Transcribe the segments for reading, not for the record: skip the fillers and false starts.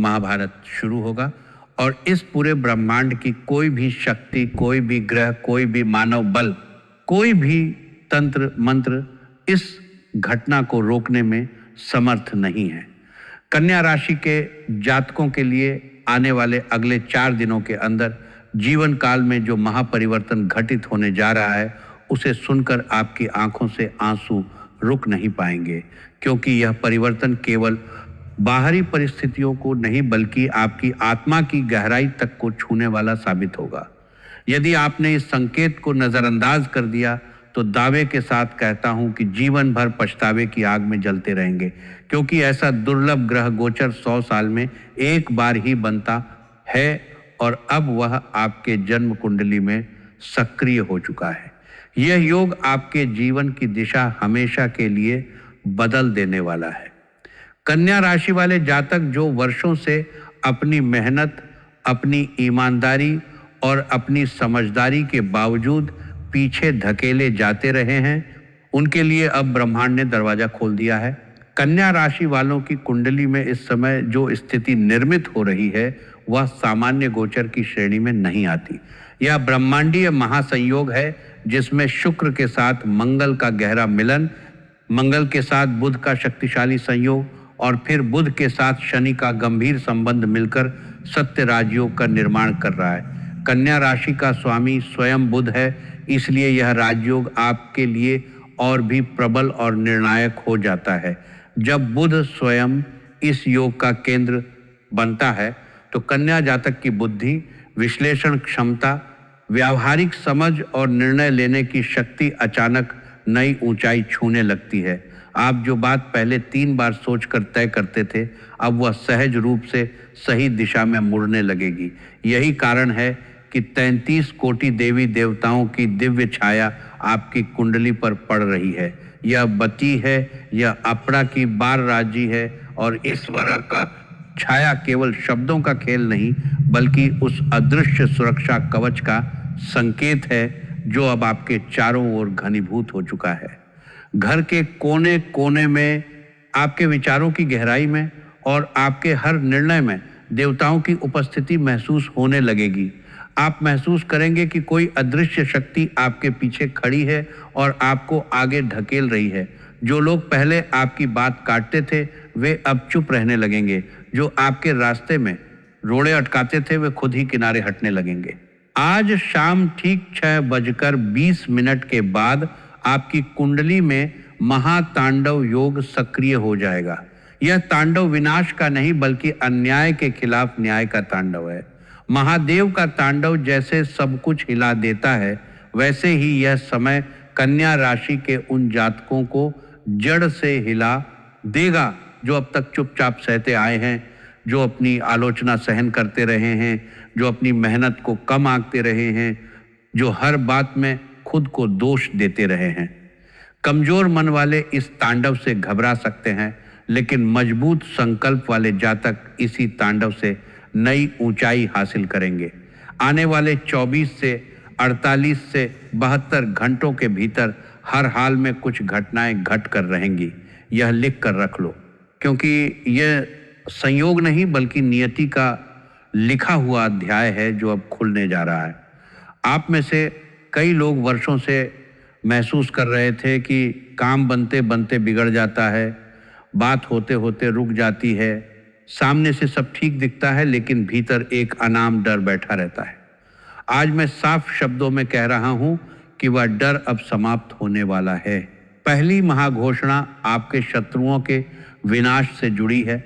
महाभारत शुरू होगा और इस पूरे ब्रह्मांड की कोई भी शक्ति, कोई भी ग्रह, कोई भी मानव बल, कोई भी तंत्र मंत्र इस घटना को रोकने में समर्थ नहीं है। कन्या राशि के जातकों के लिए आने वाले अगले 4 दिनों के अंदर जीवन काल में जो महापरिवर्तन घटित होने जा रहा है, उसे सुनकर आपकी आंखों से आंसू रुक नहीं पाएंगे, क्योंकि यह परिवर्तन केवल बाहरी परिस्थितियों को नहीं बल्कि आपकी आत्मा की गहराई तक को छूने वाला साबित होगा। यदि आपने इस संकेत को नजरअंदाज कर दिया तो दावे के साथ कहता हूं कि जीवन भर पछतावे की आग में जलते रहेंगे, क्योंकि ऐसा दुर्लभ ग्रह गोचर 100 साल में एक बार ही बनता है और अब वह आपके जन्म कुंडली में सक्रिय हो चुका है। यह योग आपके जीवन की दिशा हमेशा के लिए बदल देने वाला है। कन्या राशि वाले जातक जो वर्षों से अपनी मेहनत, अपनी ईमानदारी और अपनी समझदारी के बावजूद पीछे धकेले जाते रहे हैं, उनके लिए अब ब्रह्मांड ने दरवाजा खोल दिया है। कन्या राशि वालों की कुंडली में इस समय जो स्थिति निर्मित हो रही है वह सामान्य गोचर की श्रेणी में नहीं आती। यह ब्रह्मांडीय महासंयोग है जिसमें शुक्र के साथ मंगल का गहरा मिलन, मंगल के साथ बुध का शक्तिशाली संयोग और फिर बुध के साथ शनि का गंभीर संबंध मिलकर सत्य राजयोग का निर्माण कर रहा है। कन्या राशि का स्वामी स्वयं बुध है, इसलिए यह राजयोग आपके लिए और भी प्रबल और निर्णायक हो जाता है। जब बुध स्वयं इस योग का केंद्र बनता है तो कन्या जातक की बुद्धि, विश्लेषण क्षमता, व्यावहारिक समझ और निर्णय लेने की शक्ति अचानक नई ऊंचाई छूने लगती है। आप जो बात पहले 3 बार सोचकर तय करते थे, अब वह सहज रूप से सही दिशा में मुड़ने लगेगी। यही कारण है कि 33 कोटि देवी देवताओं की दिव्य छाया आपकी कुंडली पर पड़ रही है। यह बती है, यह अपरा की बार राजी है और ईश्वर का छाया केवल शब्दों का खेल नहीं बल्कि उस अदृश्य सुरक्षा कवच का संकेत है जो अब आपके चारों ओर घनीभूत हो चुका है। घर के कोने कोने में, आपके विचारों की गहराई में और आपके हर निर्णय में देवताओं की उपस्थिति महसूस होने लगेगी। आप महसूस करेंगे कि कोई अदृश्य शक्ति आपके पीछे खड़ी है और आपको आगे ढकेल रही है। जो लोग पहले आपकी बात काटते थे वे अब चुप रहने लगेंगे। जो आपके रास्ते में रोड़े अटकाते थे वे खुद ही किनारे हटने लगेंगे। आज शाम ठीक 6:20 के बाद आपकी कुंडली में महातांडव योग सक्रिय हो जाएगा। यह तांडव विनाश का नहीं बल्कि अन्याय के खिलाफ न्याय का तांडव है। महादेव का तांडव जैसे सब कुछ हिला देता है, वैसे ही यह समय कन्या राशि के उन जातकों को जड़ से हिला देगा जो अब तक चुपचाप सहते आए हैं, जो अपनी आलोचना सहन करते रहे हैं, जो अपनी मेहनत को कम आंकते रहे हैं, जो हर बात में खुद को दोष देते रहे हैं। कमजोर मन वाले इस तांडव से घबरा सकते हैं, लेकिन मजबूत संकल्प वाले जातक इसी तांडव से नई ऊंचाई हासिल करेंगे। आने वाले 24 से 48 से 72 घंटों के भीतर हर हाल में कुछ घटनाएं घट कर रहेंगी। यह लिख कर रख लो, क्योंकि यह संयोग नहीं बल्कि नियति का लिखा हुआ अध्याय है जो अब खुलने जा रहा है। आप में से कई लोग वर्षों से महसूस कर रहे थे कि काम बनते बनते बिगड़ जाता है, बात होते होते रुक जाती है, सामने से सब ठीक दिखता है लेकिन भीतर एक अनाम डर बैठा रहता है। आज मैं साफ शब्दों में कह रहा हूं कि वह डर अब समाप्त होने वाला है। पहली महाघोषणा आपके शत्रुओं के विनाश से जुड़ी है।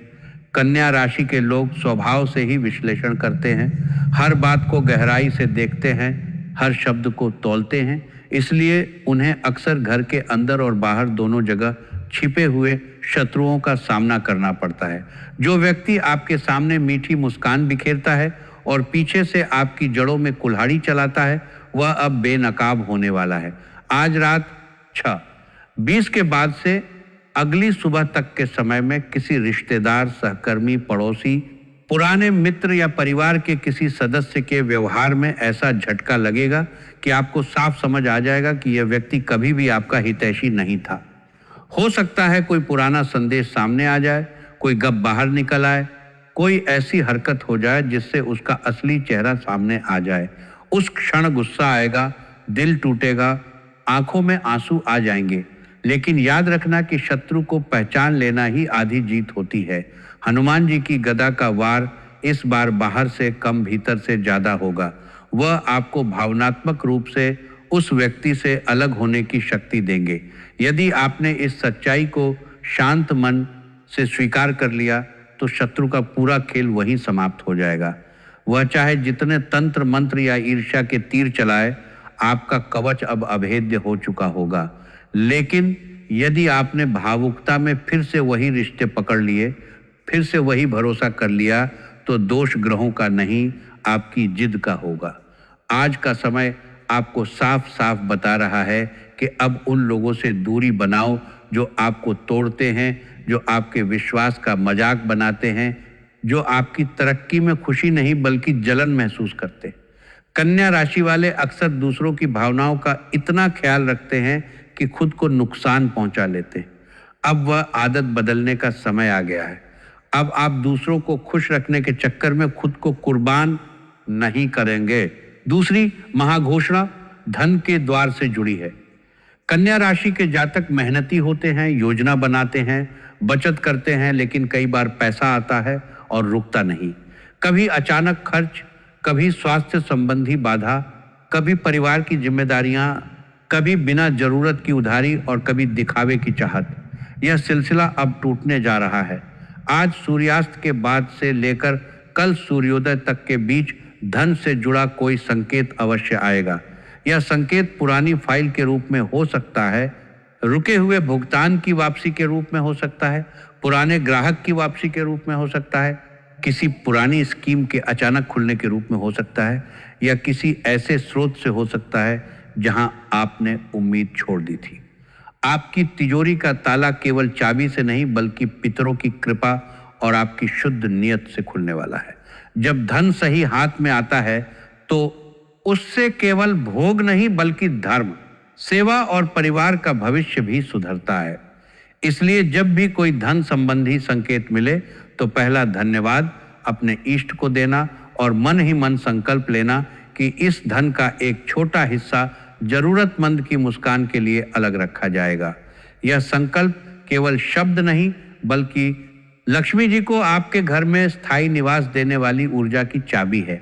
कन्या राशि के लोग स्वभाव से ही विश्लेषण करते हैं, हर बात को गहराई से देखते हैं, हर शब्द को तौलते हैं, इसलिए उन्हें अक्सर घर के अंदर और बाहर दोनों जगह छिपे हुए शत्रुओं का सामना करना पड़ता है। जो व्यक्ति आपके सामने मीठी मुस्कान बिखेरता है और पीछे से आपकी जड़ों में कुल्हाड़ी चलाता है, वह अब बेनकाब होने वाला है। आज रात 6:20 के बाद से अगली सुबह तक के समय में किसी रिश्तेदार, सहकर्मी, पड़ोसी, पुराने मित्र या परिवार के किसी सदस्य के व्यवहार में ऐसा झटका लगेगा कि आपको साफ समझ आ जाएगा कि यह व्यक्ति कभी भी आपका हितैषी नहीं था। हो सकता है कोई पुराना संदेश सामने आ जाए, कोई गप बाहर निकल आए, कोई ऐसी हरकत हो जाए जिससे उसका असली चेहरा सामने आ जाए। उस क्षण गुस्सा आएगा, दिल टूटेगा, आंखों में आंसू आ जाएंगे। लेकिन याद रखना कि शत्रु को पहचान लेना ही आधी जीत होती है। हनुमान जी की गदा का वार इस बार बाहर से कम भीतर से ज्यादा होगा। वह आपको भावनात्मक रूप से उस व्यक्ति से अलग होने की शक्ति देंगे। यदि आपने इस सच्चाई को शांत मन से स्वीकार कर लिया तो शत्रु का पूरा खेल वहीं समाप्त हो जाएगा। वह चाहे जितने तंत्र मंत्र या ईर्ष्या के तीर चलाए, आपका कवच अब अभेद्य हो चुका होगा। लेकिन यदि आपने भावुकता में फिर से वही रिश्ते पकड़ लिए, फिर से वही भरोसा कर लिया, तो दोष ग्रहों का नहीं, आपकी जिद का होगा। आज का समय आपको साफ साफ बता रहा है कि अब उन लोगों से दूरी बनाओ जो आपको तोड़ते हैं, जो आपके विश्वास का मजाक बनाते हैं, जो आपकी तरक्की में खुशी नहीं बल्कि जलन महसूस करते। कन्या राशि वाले अक्सर दूसरों की भावनाओं का इतना ख्याल रखते हैं कि खुद को नुकसान पहुंचा लेते। अब वह आदत बदलने का समय आ गया है। अब आप दूसरों को खुश रखने के चक्कर में खुद को कुर्बान नहीं करेंगे। दूसरी महाघोषणा धन के द्वार से जुड़ी है। कन्या राशि के जातक मेहनती होते हैं, योजना बनाते हैं, बचत करते हैं, लेकिन कई बार पैसा आता है और रुकता नहीं। कभी अचानक खर्च, कभी स्वास्थ्य संबंधी बाधा, कभी परिवार की जिम्मेदारियां, कभी बिना जरूरत की उधारी और कभी दिखावे की चाहत। यह सिलसिला अब टूटने जा रहा है। आज सूर्यास्त के बाद से लेकर कल सूर्योदय तक के बीच धन से जुड़ा कोई संकेत अवश्य आएगा। यह संकेत पुरानी फाइल के रूप में हो सकता है, रुके हुए भुगतान की वापसी के रूप में हो सकता है, पुराने ग्राहक की वापसी के रूप में हो सकता है, किसी पुरानी स्कीम के अचानक खुलने के रूप में हो सकता है, या किसी ऐसे स्रोत से हो सकता है जहां आपने उम्मीद छोड़ दी थी। आपकी तिजोरी का ताला केवल चाबी से नहीं बल्कि पितरों की कृपा और आपकी शुद्ध नियत से खुलने वाला है। जब धन सही हाथ में आता है तो उससे केवल भोग नहीं बल्कि धर्म, सेवा और परिवार का भविष्य भी सुधरता है। इसलिए जब भी कोई धन संबंधी संकेत मिले तो पहला धन्यवाद अपने इष्ट को देना और मन ही मन संकल्प लेना कि इस धन का एक छोटा हिस्सा जरूरतमंद की मुस्कान के लिए अलग रखा जाएगा। यह संकल्प केवल शब्द नहीं बल्कि लक्ष्मी जी को आपके घर में स्थायी निवास देने वाली ऊर्जा की चाबी है।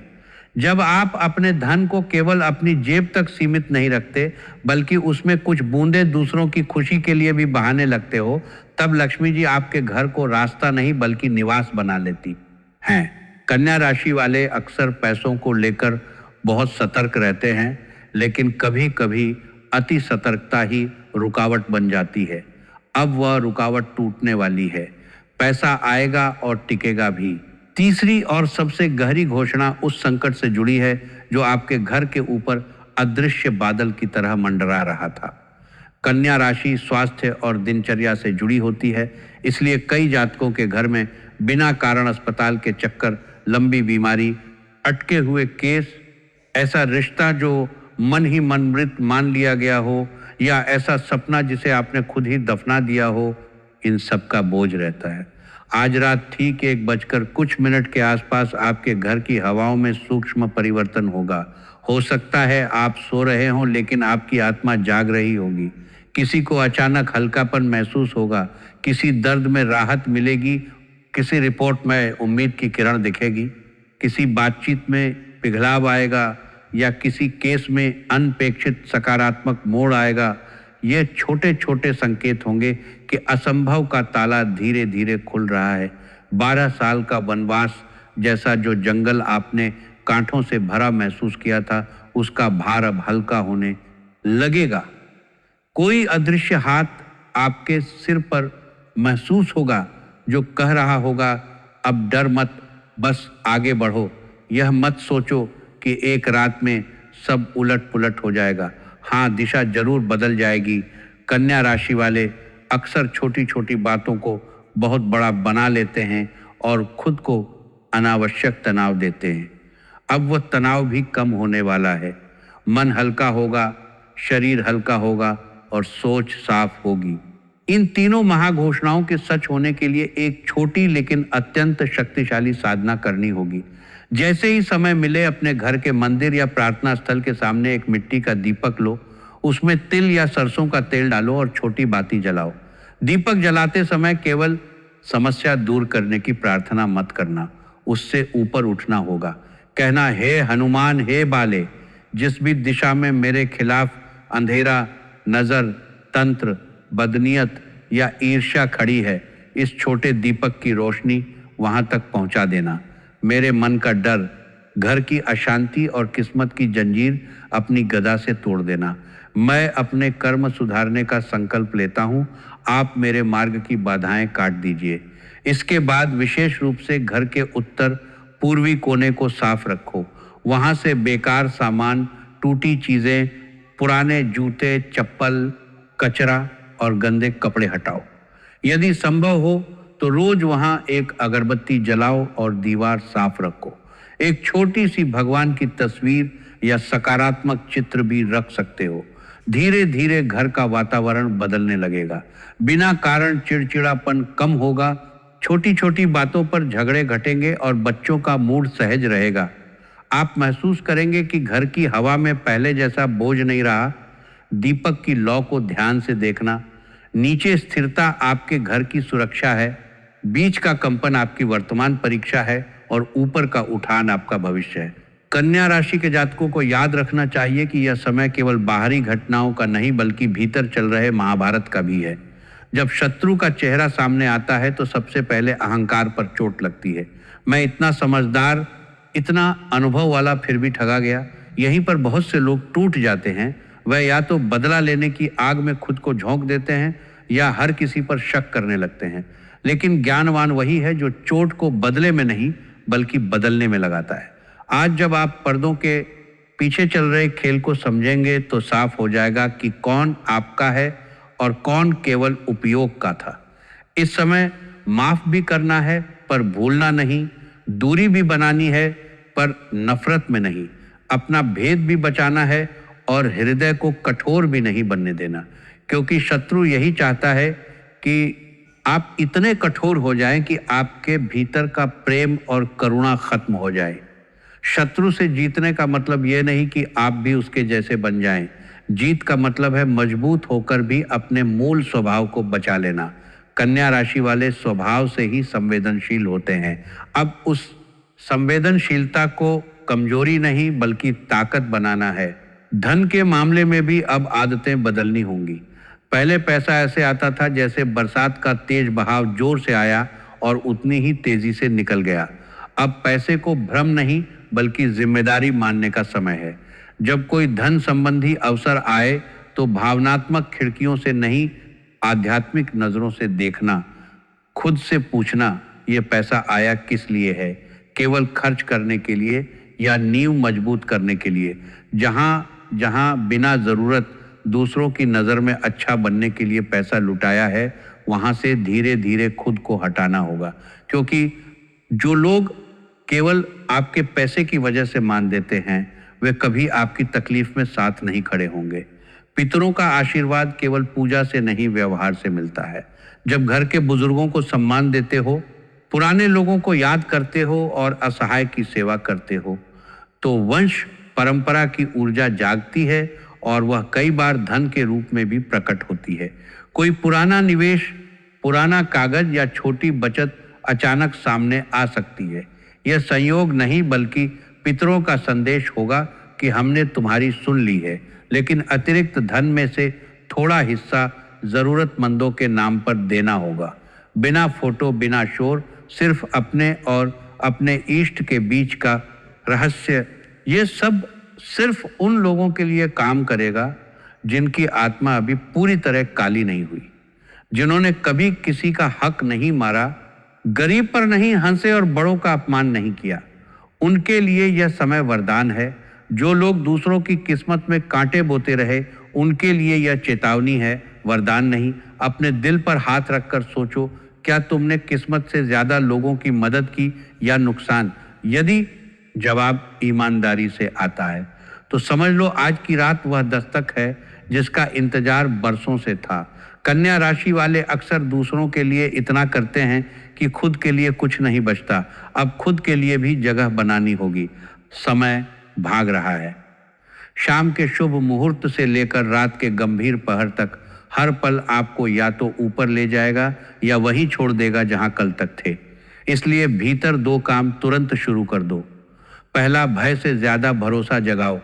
जब आप अपने धन को केवल अपनी जेब तक सीमित नहीं रखते बल्कि उसमें कुछ बूंदे दूसरों की खुशी के लिए भी बहाने लगते हो, तब लक्ष्मी जी आपके घर को रास्ता नहीं बल्कि निवास बना लेती हैं। कन्या राशि वाले अक्सर पैसों को लेकर बहुत सतर्क रहते हैं, लेकिन कभी कभी अति सतर्कता ही रुकावट बन जाती है। अब वह रुकावट टूटने वाली है। पैसा आएगा और टिकेगा भी। तीसरी और सबसे गहरी घोषणा उस संकट से जुड़ी है जो आपके घर के ऊपर अदृश्य बादल की तरह मंडरा रहा था। कन्या राशि स्वास्थ्य और दिनचर्या से जुड़ी होती है, इसलिए कई जातकों के घर में बिना कारण अस्पताल के चक्कर, लंबी बीमारी, अटके हुए केस, ऐसा रिश्ता जो मन ही मन मृत मान लिया गया हो, या ऐसा सपना जिसे आपने खुद ही दफना दिया हो, इन सब का बोझ रहता है। आज रात ठीक 1:कुछ के आसपास आपके घर की हवाओं में सूक्ष्म परिवर्तन होगा। हो सकता है आप सो रहे हों लेकिन आपकी आत्मा जाग रही होगी। किसी को अचानक हल्कापन महसूस होगा, किसी दर्द में राहत मिलेगी, किसी रिपोर्ट में उम्मीद की किरण दिखेगी, किसी बातचीत में पिघलाव आएगा या किसी केस में अनपेक्षित सकारात्मक मोड़ आएगा। ये छोटे छोटे संकेत होंगे कि असंभव का ताला धीरे धीरे खुल रहा है। 12 साल का वनवास जैसा जो जंगल आपने कांटों से भरा महसूस किया था, उसका भार अब हल्का होने लगेगा। कोई अदृश्य हाथ आपके सिर पर महसूस होगा जो कह रहा होगा, अब डर मत, बस आगे बढ़ो। यह मत सोचो कि एक रात में सब उलट पुलट हो जाएगा। हाँ, दिशा जरूर बदल जाएगी। कन्या राशि वाले अक्सर छोटी छोटी बातों को बहुत बड़ा बना लेते हैं और खुद को अनावश्यक तनाव देते हैं। अब वह तनाव भी कम होने वाला है। मन हल्का होगा, शरीर हल्का होगा और सोच साफ होगी। इन तीनों महाघोषणाओं के सच होने के लिए एक छोटी लेकिन अत्यंत शक्तिशाली साधना करनी होगी। जैसे ही समय मिले अपने घर के मंदिर या प्रार्थना स्थल के सामने एक मिट्टी का दीपक लो, उसमें तिल या सरसों का तेल डालो और छोटी बाती जलाओ। दीपक जलाते समय केवल समस्या दूर करने की प्रार्थना मत करना, उससे ऊपर उठना होगा। कहना, हे हनुमान, हे बाले, जिस भी दिशा में मेरे खिलाफ अंधेरा, नजर, तंत्र, बदनीयत या ईर्ष्या खड़ी है, इस छोटे दीपक की रोशनी वहां तक पहुंचा देना। मेरे मन का डर, घर की अशांति और किस्मत की जंजीर अपनी गदा से तोड़ देना। मैं अपने कर्म सुधारने का संकल्प लेता हूँ, आप मेरे मार्ग की बाधाएं काट दीजिए। इसके बाद विशेष रूप से घर के उत्तर पूर्वी कोने को साफ रखो। वहां से बेकार सामान, टूटी चीजें, पुराने जूते, चप्पल, कचरा और गंदे कपड़े हटाओ। यदि संभव हो तो रोज वहां एक अगरबत्ती जलाओ और दीवार साफ रखो। एक छोटी सी भगवान की तस्वीर या सकारात्मक चित्र भी रख सकते हो। धीरे धीरे घर का वातावरण बदलने लगेगा। बिना कारण चिड़चिड़ापन कम होगा, छोटी छोटी बातों पर झगड़े घटेंगे और बच्चों का मूड सहज रहेगा। आप महसूस करेंगे कि घर की हवा में पहले जैसा बोझ नहीं रहा। दीपक की लौ को ध्यान से देखना। नीचे स्थिरता आपके घर की सुरक्षा है, बीच का कंपन आपकी वर्तमान परीक्षा है और ऊपर का उठान आपका भविष्य है। कन्या राशि के जातकों को याद रखना चाहिए कि यह समय केवल बाहरी घटनाओं का नहीं बल्कि भीतर चल रहे महाभारत का भी है। जब शत्रु का चेहरा सामने आता है तो सबसे पहले अहंकार पर चोट लगती है। मैं इतना समझदार, इतना अनुभव वाला, फिर भी ठगा गया। यहीं पर बहुत से लोग टूट जाते हैं। वह या तो बदला लेने की आग में खुद को झोंक देते हैं या हर किसी पर शक करने लगते हैं। लेकिन ज्ञानवान वही है जो चोट को बदले में नहीं बल्कि बदलने में लगाता है। आज जब आप पर्दों के पीछे चल रहे खेल को समझेंगे तो साफ हो जाएगा कि कौन आपका है और कौन केवल उपयोग का था। इस समय माफ भी करना है पर भूलना नहीं, दूरी भी बनानी है पर नफरत में नहीं, अपना भेद भी बचाना है और हृदय को कठोर भी नहीं बनने देना, क्योंकि शत्रु यही चाहता है कि आप इतने कठोर हो जाएं कि आपके भीतर का प्रेम और करुणा खत्म हो जाए। शत्रु से जीतने का मतलब यह नहीं कि आप भी उसके जैसे बन जाएं। जीत का मतलब है मजबूत होकर भी अपने मूल स्वभाव को बचा लेना। कन्या राशि वाले स्वभाव से ही संवेदनशील होते हैं। अब उस संवेदनशीलता को कमजोरी नहीं बल्कि ताकत बनाना है। धन के मामले में भी अब आदतें बदलनी होंगी। पहले पैसा ऐसे आता था जैसे बरसात का तेज बहाव जोर से आया और उतनी ही तेजी से निकल गया। अब पैसे को भ्रम नहीं बल्कि जिम्मेदारी मानने का समय है। जब कोई धन संबंधी अवसर आए तो भावनात्मक खिड़कियों से नहीं, आध्यात्मिक नजरों से देखना। खुद से पूछना, ये पैसा आया किस लिए है? केवल खर्च करने के लिए या नींव मजबूत करने के लिए? जहां बिना जरूरत दूसरों की नज़र में अच्छा बनने के लिए पैसा लुटाया है, वहां से धीरे धीरे खुद को हटाना होगा। क्योंकि जो लोग केवल आपके पैसे की वजह से मान देते हैं वे कभी आपकी तकलीफ में साथ नहीं खड़े होंगे। पितरों का आशीर्वाद केवल पूजा से नहीं व्यवहार से मिलता है। जब घर के बुजुर्गों को सम्मान देते हो, पुराने लोगों को याद करते हो और असहाय की सेवा करते हो तो वंश परंपरा की ऊर्जा जागती है और वह कई बार धन के रूप में भी प्रकट होती है। कोई पुराना निवेश, पुराना कागज या छोटी बचत अचानक सामने आ सकती है। यह संयोग नहीं बल्कि पितरों का संदेश होगा कि हमने तुम्हारी सुन ली है, लेकिन अतिरिक्त धन में से थोड़ा हिस्सा जरूरतमंदों के नाम पर देना होगा। बिना फोटो, बिना शोर, सिर्फ अपने और अपने इष्ट के बीच का रहस्य। ये सब सिर्फ उन लोगों के लिए काम करेगा जिनकी आत्मा अभी पूरी तरह काली नहीं हुई, जिन्होंने कभी किसी का हक नहीं मारा, गरीब पर नहीं हंसे और बड़ों का अपमान नहीं किया। उनके लिए यह समय वरदान है। जो लोग दूसरों की किस्मत में कांटे बोते रहे, उनके लिए यह चेतावनी है, वरदान नहीं। अपने दिल पर हाथ रखकर सोचो, क्या तुमने किस्मत से ज्यादा लोगों की मदद की या नुकसान? यदि जवाब ईमानदारी से आता है तो समझ लो आज की रात वह दस्तक है जिसका इंतजार बरसों से था। कन्या राशि वाले अक्सर दूसरों के लिए इतना करते हैं कि खुद के लिए कुछ नहीं बचता। अब खुद के लिए भी जगह बनानी होगी। समय भाग रहा है। शाम के शुभ मुहूर्त से लेकर रात के गंभीर पहर तक हर पल आपको या तो ऊपर ले जाएगा या वहीं छोड़ देगा जहां कल तक थे। इसलिए भीतर 2 काम तुरंत शुरू कर दो। पहला, भय से ज्यादा भरोसा जगाओ।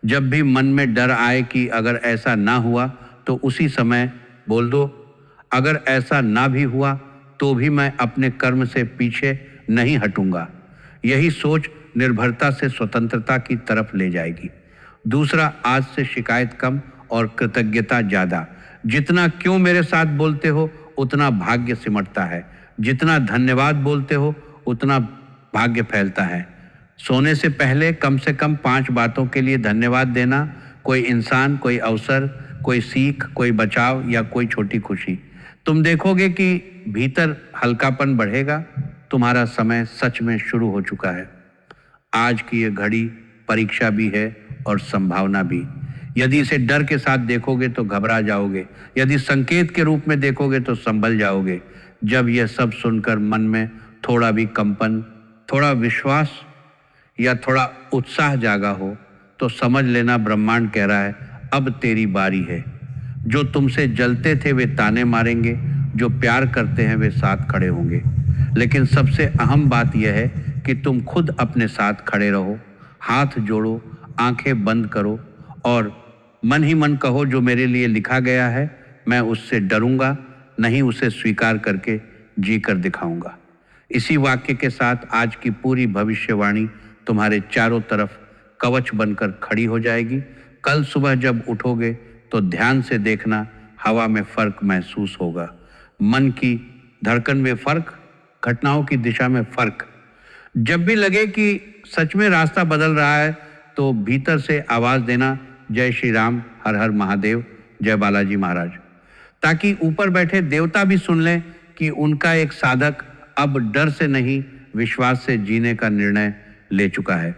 जब भी मन में डर आए कि अगर ऐसा ना हुआ तो उसी समय बोल दो, अगर ऐसा ना भी हुआ तो भी मैं अपने कर्म से पीछे नहीं हटूंगा। यही सोच निर्भरता से स्वतंत्रता की तरफ ले जाएगी। दूसरा, आज से शिकायत कम और कृतज्ञता ज्यादा। जितना क्यों मेरे साथ बोलते हो उतना भाग्य सिमटता है, जितना धन्यवाद बोलते हो उतना भाग्य फैलता है। सोने से पहले कम से कम 5 बातों के लिए धन्यवाद देना। कोई इंसान, कोई अवसर, कोई सीख, कोई बचाव या कोई छोटी खुशी। तुम देखोगे कि भीतर हल्कापन बढ़ेगा। तुम्हारा समय सच में शुरू हो चुका है। आज की ये घड़ी परीक्षा भी है और संभावना भी। यदि इसे डर के साथ देखोगे तो घबरा जाओगे, यदि संकेत के रूप में देखोगे तो संभल जाओगे। जब यह सब सुनकर मन में थोड़ा भी कंपन, थोड़ा विश्वास या थोड़ा उत्साह जागा हो तो समझ लेना ब्रह्मांड कह रहा है, अब तेरी बारी है। जो तुमसे जलते थे वे ताने मारेंगे, जो प्यार करते हैं वे साथ खड़े होंगे। लेकिन सबसे अहम बात यह है कि तुम खुद अपने साथ खड़े रहो। हाथ जोड़ो, आंखें बंद करो और मन ही मन कहो, जो मेरे लिए लिखा गया है मैं उससे डरूंगा नहीं, उसे स्वीकार करके जी कर दिखाऊंगा। इसी वाक्य के साथ आज की पूरी भविष्यवाणी तुम्हारे चारों तरफ कवच बनकर खड़ी हो जाएगी। कल सुबह जब उठोगे तो ध्यान से देखना, हवा में फर्क महसूस होगा, मन की धड़कन में फर्क, घटनाओं की दिशा में फर्क। जब भी लगे कि सच में रास्ता बदल रहा है तो भीतर से आवाज देना, जय श्री राम, हर हर महादेव, जय बालाजी महाराज, ताकि ऊपर बैठे देवता भी सुन लें कि उनका एक साधक अब डर से नहीं विश्वास से जीने का निर्णय ले चुका है।